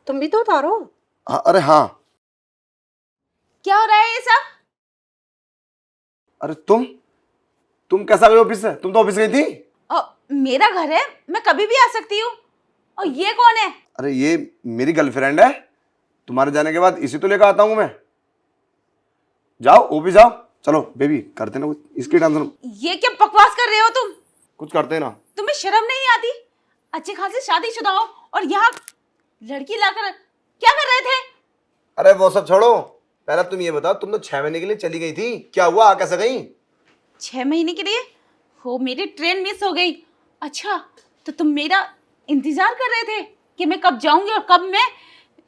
तुम भी तो उतारो। हाँ, अरे हाँ। क्या हो रहा है ये सब? अरे तुम कैसा गई ऑफिस से? तुम तो ऑफिस गई थी। मेरा घर है, मैं कभी भी आ सकती हूँ। और ये कौन है? अरे ये मेरी गर्लफ्रेंड है। तुम्हारे जाने के बाद इसी तो लेकर आता हूँ मैं। जाओ ऑफिस जाओ। चलो बेबी करते ना कुछ, इसकी टेंशन। ये क्या बकवास कर रहे हो तुम? कुछ करते ना। तुम्हें शर्म नहीं आती? अच्छी खासी शादीशुदा हो और यहाँ लड़की लाकर क्या कर रहे थे? अरे वो सब छोड़ो, पहले तुम ये बताओ, तुम तो 6 महीने के लिए चली गई थी, क्या हुआ? आ कैसे गई? 6 महीने के लिए? हो, मेरी ट्रेन मिस हो गई। अच्छा, तो तुम मेरा इंतजार कर रहे थे कि मैं कब जाऊंगी और कब मैं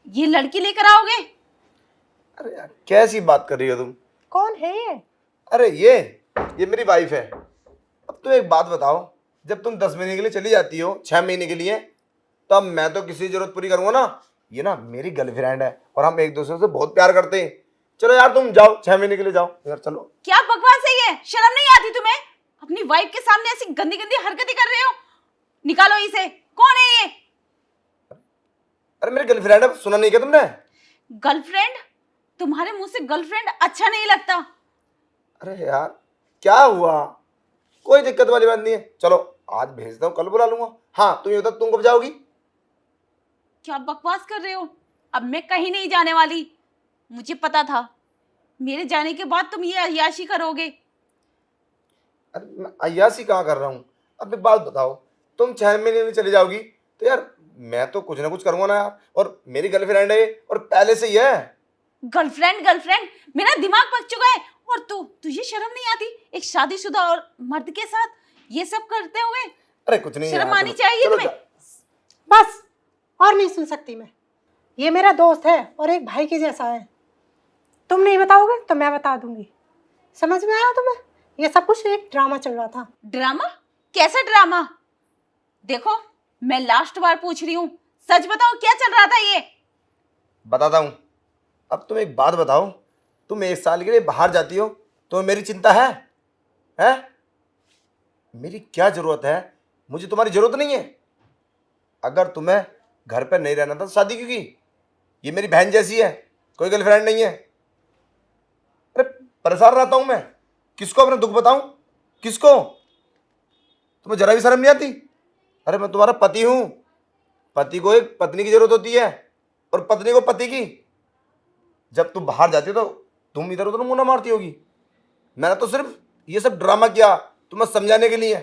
ये लड़की लेकर आओगे? अरे यार कैसी बात कर रही हो तुम? कौन है ये? अरे ये मेरी वाइफ है। अब तुम एक बात बताओ, जब तुम 10 महीने के लिए चली जाती हो, 6 महीने के लिए, तब मैं तो किसी जरूरत पूरी करूंगा ना। ये ना मेरी गर्लफ्रेंड है और हम एक दूसरे से बहुत प्यार करते हैं। चलो यार तुम जाओ, 6 महीने के लिए जाओ यार, चलो। क्या बकवास है ये? शर्म नहीं आती तुम्हें? अपनी वाइफ के सामने ऐसी गंदी गंदी हरकतें कर रहे हो। निकालो इसे। कौन है ये? अरे मेरी गर्लफ्रेंड है, सुना नहीं क्या तुमने? गर्लफ्रेंड? तुम्हारे मुंह से गर्लफ्रेंड अच्छा नहीं लगता। अरे यार क्या हुआ? कोई दिक्कत वाली बात नहीं है, चलो आज भेजता हूँ, कल बुला लूंगा। हाँ तुम ये बताओ, तुम कब जाओगी? क्या बकवास कर रहे हो? अब मैं कहीं नहीं जाने वाली। मुझे पता था मेरे जाने के बाद तुम ये अय्याशी करोगे। अरे मैं अय्यासी कहाँ कर रहा हूँ? अब एक बात बताओ, तुम 6 महीने में चली जाओगी तो यार मैं तो कुछ ना कुछ करूंगा ना यार। और मेरी गर्लफ्रेंड है ये, और पहले से ही है। गर्लफ्रेंड गर्लफ्रेंड, मेरा दिमाग पक चुका है। और तुझे शर्म नहीं आती एक शादीशुदा और मर्द के साथ ये सब करते हुए? अरे कुछ नहीं शर्म यार, आनी चलो- चाहिए चलो तुम्हें। बस, और नहीं सुन सकती मैं। ये मेरा दोस्त है और एक भाई के जैसा है। तुम नहीं बताओगे तो मैं बता दूंगी। समझ में आया तुम्हें? ये सब कुछ एक ड्रामा चल रहा था। ड्रामा? कैसा ड्रामा? देखो, मैं लास्ट बार पूछ रही हूँ, सच बताओ क्या चल रहा था ये? बताता हूँ। अब तुम एक बात बताओ, तुम 1 साल के लिए बाहर जाती हो तो मेरी चिंता है? हैं? मेरी क्या जरूरत है? मुझे तुम्हारी जरूरत नहीं है। अगर तुम्हें घर पर नहीं रहना था तो शादी क्यों की? ये मेरी बहन जैसी है, कोई गर्लफ्रेंड नहीं है। अरे परेशान रहता हूं मैं, किसको अपना दुख बताऊं? किसको? तुम्हें जरा भी शर्म नहीं आती? अरे मैं तुम्हारा पति हूं। पति को एक पत्नी की जरूरत होती है और पत्नी को पति की। जब तुम बाहर जाती हो तो तुम इधर उधर मुंह ना मारती होगी। मैंने तो सिर्फ ये सब ड्रामा किया तुम्हें समझाने के लिए।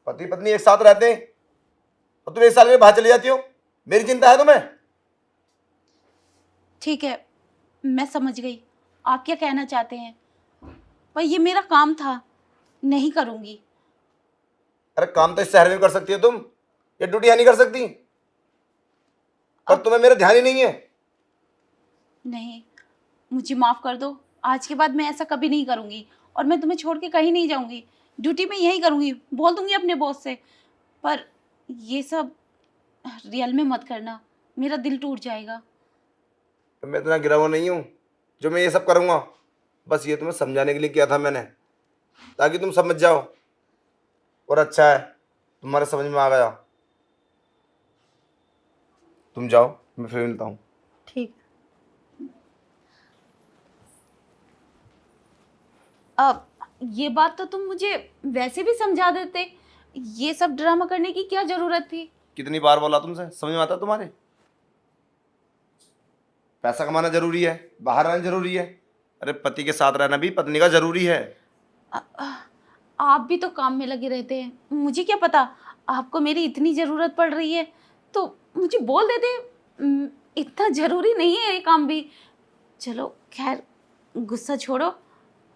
पति पत्नी एक साथ रहते हैं और तुम 1 साल के लिए बाहर चली जाती हो, मेरी चिंता है तुम्हें? ठीक है, मैं समझ गई आप क्या कहना चाहते हैं, पर ये मेरा काम था, नहीं करूंगी। अरे काम तो इस शहर में कर सकती हो तुम, ये ड्यूटी यहाँ नहीं कर सकती? पर तुम्हें मेरा ध्यान ही नहीं है। नहीं, मुझे माफ कर दो। आज के बाद मैं ऐसा कभी नहीं करूंगी और मैं तुम्हें छोड़ के कहीं नहीं जाऊंगी। ड्यूटी में यही करूंगी, बोल दूंगी अपने बॉस से। पर ये सब रियल में मत करना, मेरा दिल टूट जाएगा। मैं इतना गिरा हुआ नहीं हूँ जो मैं ये सब करूँगा। बस ये तुम्हें समझाने के लिए किया था मैंने, ताकि तुम समझ जाओ। और अच्छा है तुम्हारे समझ में आ गया। तुम जाओ, मैं फिर मिलता हूँ। ठीक। अब ये बात तो तुम मुझे वैसे भी समझा देते। ये सब ड्रामा करने की क्या जरूरत थी? कितनी बार बोला तुमसे, समझ में आता तुम्हारे? पैसा कमाना जरूरी है, बाहर रहना जरूरी है। अरे पति के साथ रहना भी पत्नी का जरूरी है। आप भी तो काम में लगे रहते हैं, मुझे क्या पता आपको मेरी इतनी ज़रूरत पड़ रही है, तो मुझे बोल देते। इतना ज़रूरी नहीं है ये काम भी। चलो खैर, गुस्सा छोड़ो।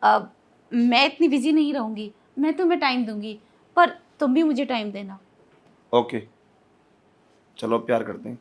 अब मैं इतनी बिजी नहीं रहूँगी, मैं तुम्हें टाइम दूंगी, पर तुम भी मुझे टाइम देना। ओके, चलो प्यार करते हैं।